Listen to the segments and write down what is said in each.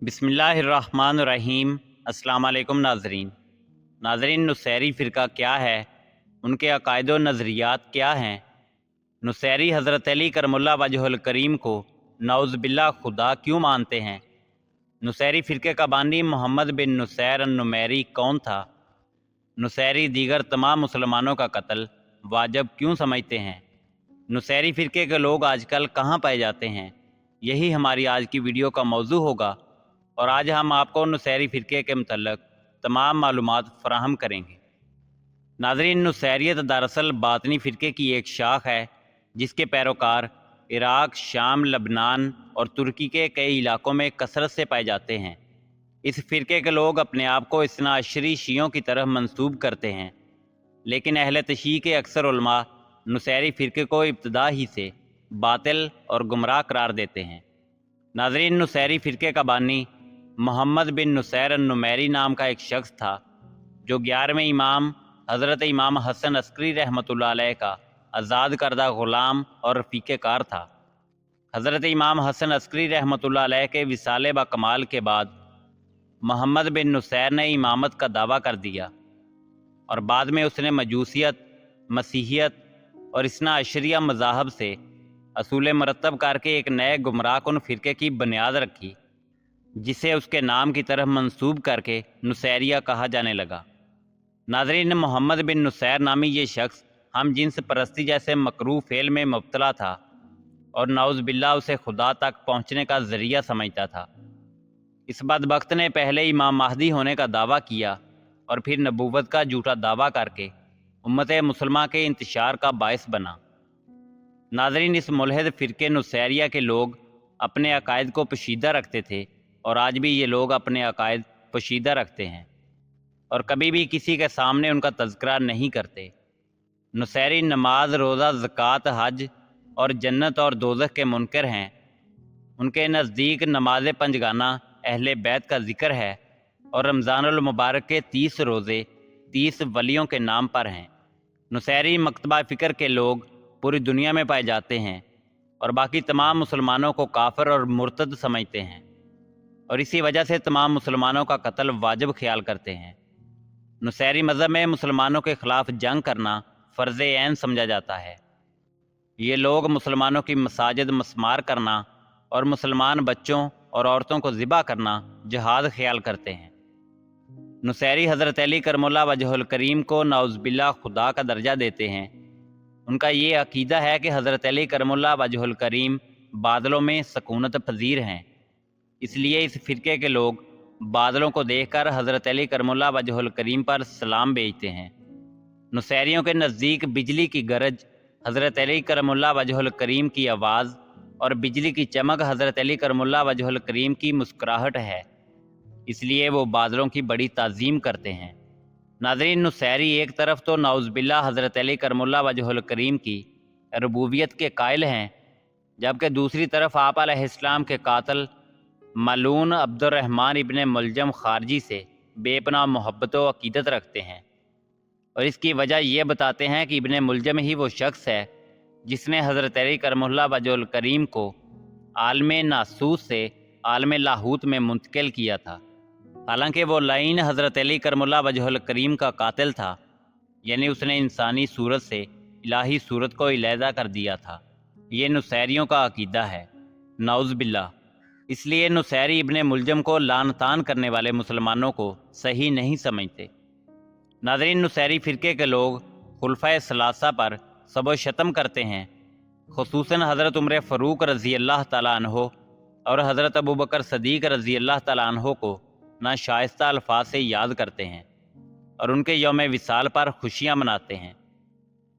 बिस्मिल्लाहिर्रहमानिर्रहीम। अस्सलाम वालेकुम नाज़रीन, नुसैरी फ़िरका क्या है, उनके अकायद व नज़रियात क्या हैं। नुसैरी हज़रत अली करमुल्लाह वजहुल करीम को नऊज़ बिल्लाह खुदा क्यों मानते हैं। नुसैरी फ़िरके का बानी मोहम्मद बिन नुसैर अन-नुमैरी कौन था। नुसैरी दीगर तमाम मुसलमानों का कत्ल वाजिब क्यों समझते हैं। नुसैरी फ़िरके के लोग आजकल कहाँ पाए जाते हैं, यही हमारी आज की वीडियो का मौजू होगा। और आज हम आपको नुसैरी फ़िरके के मतलब तमाम मालूमात फ़राहम करेंगे। नाज़रीन, नुसैरियत दरअसल बातनी फ़िरके की एक शाख है जिसके पैरोकार इराक़, शाम, लबनान और तुर्की के कई इलाकों में कसरत से पाए जाते हैं। इस फ़िरके के लोग अपने आप को इस्ना अशरी शियों की तरफ मंसूब करते हैं, लेकिन अहले तशीह के अक्सर उलमा नुसैरी फ़िरके को इब्तिदा ही से बातिल और गुमराह करार देते हैं। नाज़रीन, नुसैरी फ़िरके का बानी मोहम्मद बिन नुसैर अन-नुमैरी नाम का एक शख्स था जो 11वें इमाम हज़रत इमाम हसन अस्करी रहमतुल्लाह अलैह का आज़ाद करदा ग़ुलाम और रफ़ीक़े कार था। हज़रत इमाम हसन अस्करी रहमतुल्लाह अलैह के विसाले ब कमाल के बाद मोहम्मद बिन नुसैर ने इमामत का दावा कर दिया और बाद में उसने मजूसियत, मसीहियत और इस्ना अशरिया मज़ाहब से असूल मरतब करके एक नए गुमराहकुन फ़िरके की बुनियाद रखी, जिसे उसके नाम की तरफ मंसूब करके नुसैरिया कहा जाने लगा। नाज़रीन, मोहम्मद बिन नुसैर नामी ये शख्स हम जिन्स परस्ती जैसे मकरूह फ़ेल में मुब्तला था और नाउज़ बिल्लाह उसे खुदा तक पहुँचने का ज़रिया समझता था। इस बदबख्त ने पहले इमाम महदी होने का दावा किया और फिर नबूवत का झूठा दावा करके उम्मत मुसलमा के इंतशार का बायस बना। नाज़रीन, इस मुल्हिद फ़िरके नुसैरिया के लोग अपने अकायद को पोशीदा रखते थे और आज भी ये लोग अपने अकायद पोशीदा रखते हैं और कभी भी किसी के सामने उनका तज़किरा नहीं करते। नुसैरी नमाज, रोज़ा, ज़कात, हज और जन्नत और दोज़ख के मुनकर हैं। उनके नज़दीक नमाज पंजगाना अहले बैत का ज़िक्र है और रमज़ानुल मुबारक के 30 रोज़े 30 वलियों के नाम पर हैं। नुसैरी मकतबा फ़िक्र के लोग पूरी दुनिया में पाए जाते हैं और बाकी तमाम मुसलमानों को काफिर और मुर्तद समझते हैं और इसी वजह से तमाम मुसलमानों का कत्ल वाजिब ख्याल करते हैं। नुसैरी मज़हब में मुसलमानों के ख़िलाफ़ जंग करना फ़र्ज़ ऐन समझा जाता है। ये लोग मुसलमानों की मसाजिद मस्मार करना और मुसलमान बच्चों और औरतों को ज़िबा करना जिहाद ख्याल करते हैं। नुसैरी हज़रत अली करमुल्लाह वजहुल करीम को नऊज़ बिल्लाह खुदा का दर्जा देते हैं। उनका ये अकीदा है कि हज़रत अली करमुल्लाह वजहुल करीम बादलों में सकूनत पजीर हैं, इसलिए इस फ़िरके के लोग बादलों को देखकर हज़रत अली करमुल्लाह वजहुल करीम पर सलाम भेजते हैं। नुसैरियों के नज़दीक बिजली की गरज हज़रत अली करमुल्लाह वजहुल करीम की आवाज़ और बिजली की चमक हज़रत अली करमुल्लाह वजहुल करीम की मुस्कुराहट है, इसलिए वो बादलों की बड़ी ताज़ीम करते हैं। नाज़रीन, नुसैरी एक तरफ तो नऊज़ बिल्लाह हज़रत अली करमुल्लाह वजहुल करीम की रबूबियत के कायल हैं, जबकि दूसरी तरफ आप अलैहिस्सलाम के कातिल मलून अब्दुर्रहमान इब्ने मुलजम खारजी से बेपनाह मोहब्बत व अकीदत रखते हैं और इसकी वजह ये बताते हैं कि इब्ने मुलजम ही वो शख्स है जिसने हज़रत अली करमुल्लाह वजहुल करीम को आलमे नासूस से आलमे लाहूत में मुंतकिल किया था। हालांकि वो लाइन हज़रत अली करमुल्लाह वजहुल करीम का कातिल था, यानी उसने इंसानी सूरत से इलाही सूरत को इलहदा कर दिया था। ये नुसैरियों का अकीदा है, नाउज़ बिल्लाह। इसलिए नुसैरी इब्ने मुलजम को लानतान करने वाले मुसलमानों को सही नहीं समझते। नाज़रीन, नुसैरी फ़िरके के लोग खुलफ़ाए सलासा पर सबो शतम करते हैं, खुसूसन हज़रत उमर फ़ारूक रज़ी अल्लाह ताला अन्हो और हज़रत अबू बकर सदीक़ रज़ी अल्लाह ताला अन्हो को नाशाइस्ता अल्फाज से याद करते हैं और उनके यौम विसाल पर खुशियाँ मनाते हैं।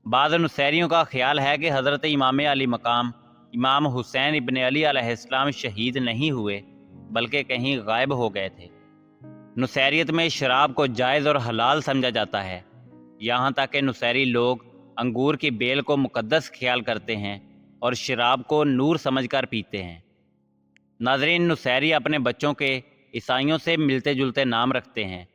बाद नुसैरियों का ख्याल है कि हज़रत इमाम अली मकाम इमाम हुसैन इब्ने अली अलैहिस्सलाम शहीद नहीं हुए बल्कि कहीं गायब हो गए थे। नुसैरियत में शराब को जायज़ और हलाल समझा जाता है, यहाँ तक कि नुसैरी लोग अंगूर की बेल को मुक़द्दस ख्याल करते हैं और शराब को नूर समझकर पीते हैं। नाज़रीन, नुसैरी अपने बच्चों के ईसाइयों से मिलते जुलते नाम रखते हैं।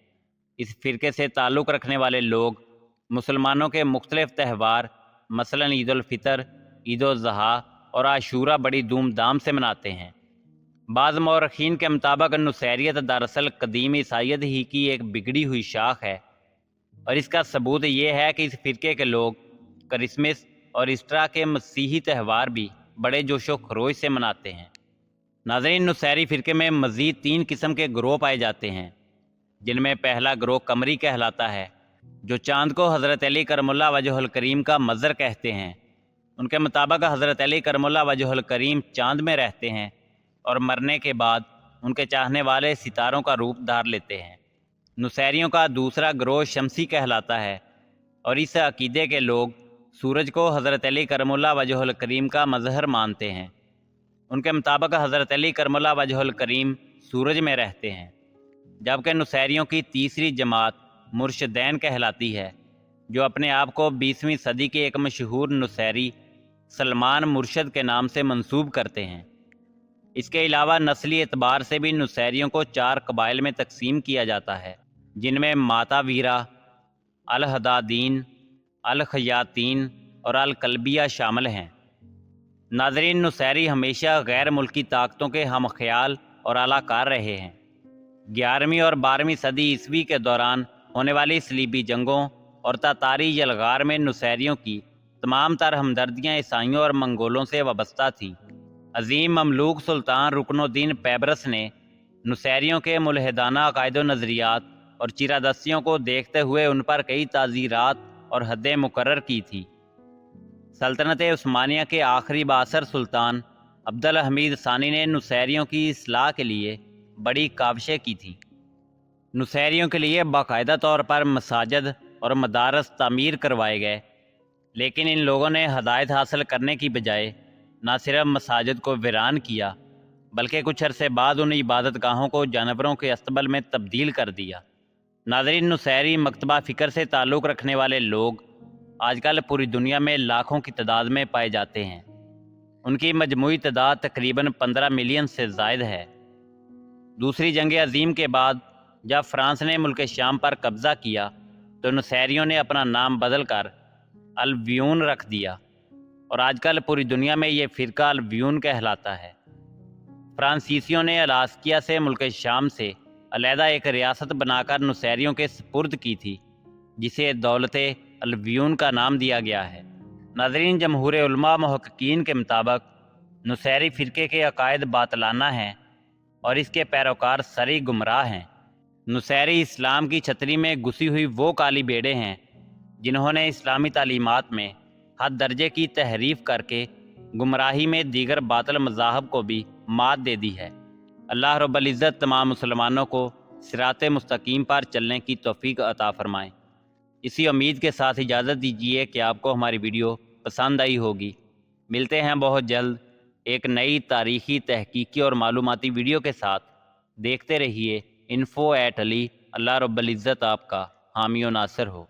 इस फ़िरके से ताल्लुक़ रखने वाले लोग मुसलमानों के मुख्तलिफ़ त्यौहार मसलन ईद उल फ़ितर, ईद उल ज़ुहा और आशूरा बड़ी धूमधाम से मनाते हैं। بعض مورخین کے مطابق نصیریت دراصل قدیم عیسائیت ہی کی ایک بگڑی ہوئی شاخ ہے، اور اس کا ثبوت یہ ہے کہ اس فرقے کے لوگ کرسمس اور ایسٹر کے مسیحی تہوار بھی بڑے جوش و خروش سے مناتے ہیں۔ ناظرین، نصیری فرقے میں مزید 3 قسم کے گروہ پائے جاتے ہیں، جن میں پہلا گروہ قمری کہلاتا ہے، جو چاند کو حضرت علی کرم اللہ وجہ الکریم کا مظہر کہتے ہیں۔ ان کے مطابق حضرت علی کرم اللہ وجہ الکریم چاند میں رہتے ہیں اور مرنے کے بعد ان کے چاہنے والے ستاروں کا روپ دھار لیتے ہیں۔ نصیریوں کا دوسرا گروہ شمسی کہلاتا ہے، اور اس عقیدے کے لوگ سورج کو حضرت علی کرم اللہ وجہ الکریم کا مظہر مانتے ہیں۔ ان کے مطابق حضرت علی کرم اللہ وجہ الکریم سورج میں رہتے ہیں، جبکہ نصیریوں کی تیسری جماعت مرشدین کہلاتی ہے، جو اپنے آپ کو 20ویں صدی کے ایک مشہور نصیری سلمان مرشد کے نام سے منسوب کرتے ہیں۔ اس کے علاوہ نسلی اعتبار سے بھی نصیریوں کو 4 قبائل میں تقسیم کیا جاتا ہے، جن میں ماتا ویرا، الحدادین، الخیاتین اور الکلبیہ شامل ہیں۔ ناظرین، نصیری ہمیشہ غیر ملکی طاقتوں کے ہم خیال اور اعلی کار رہے ہیں۔ 11ویں اور 12ویں صدی عیسوی کے دوران ہونے والی صلیبی جنگوں اور تاتاری یلغار میں نصیریوں کی تمام تر ہمدردیاں عیسائیوں اور منگولوں سے وابستہ تھیں۔ عظیم مملوک سلطان رکن الدین پیبرس نے نصیریوں کے ملحدانہ عقائد و نظریات اور چیرادستیوں کو دیکھتے ہوئے ان پر کئی تعزیرات اور حدیں مقرر کی تھیں۔ سلطنت عثمانیہ کے آخری بااثر سلطان عبد الحمید ثانی نے نصیریوں کی اصلاح کے لیے بڑی کاوشیں کی تھیں۔ نصیریوں کے لیے باقاعدہ طور پر مساجد اور مدارس تعمیر کروائے گئے، لیکن ان لوگوں نے ہدایت حاصل کرنے کی بجائے نہ صرف مساجد کو ویران کیا، بلکہ کچھ عرصے بعد ان عبادت گاہوں کو جانوروں کے استبل میں تبدیل کر دیا۔ ناظرین، نصیری مکتبہ فکر سے تعلق رکھنے والے لوگ آج کل پوری دنیا میں لاکھوں کی تعداد میں پائے جاتے ہیں۔ ان کی مجموعی تعداد تقریباً 15 ملین سے زائد ہے۔ دوسری جنگ عظیم کے بعد جب فرانس نے ملک شام پر قبضہ کیا تو نصیریوں نے اپنا نام بدل کر الویون رکھ دیا، اور آج کل پوری دنیا میں یہ فرقہ الویون کہلاتا ہے۔ فرانسیسیوں نے الاسکیا سے ملک شام سے علیحدہ ایک ریاست بنا کر نصیریوں کے سپرد کی تھی، جسے دولت الویون کا نام دیا گیا ہے۔ ناظرین، جمہور علماء محققین کے مطابق نصیری فرقے کے عقائد باطلانہ ہیں اور اس کے پیروکار سری گمراہ ہیں۔ نصیری اسلام کی چھتری میں گھسی ہوئی وہ کالی بھیڑیں ہیں جنہوں نے اسلامی تعلیمات میں حد درجے کی تحریف کر کے گمراہی میں دیگر باطل مذاہب کو بھی مات دے دی ہے۔ اللہ رب العزت تمام مسلمانوں کو صراط مستقیم پر چلنے کی توفیق عطا فرمائے۔ اسی امید کے ساتھ اجازت دیجیے کہ آپ کو ہماری ویڈیو پسند آئی ہوگی۔ ملتے ہیں بہت جلد ایک نئی تاریخی، تحقیقی اور معلوماتی ویڈیو کے ساتھ۔ دیکھتے رہیے info@ali۔ اللہ رب العزت آپ کا حامی و ناصر ہو۔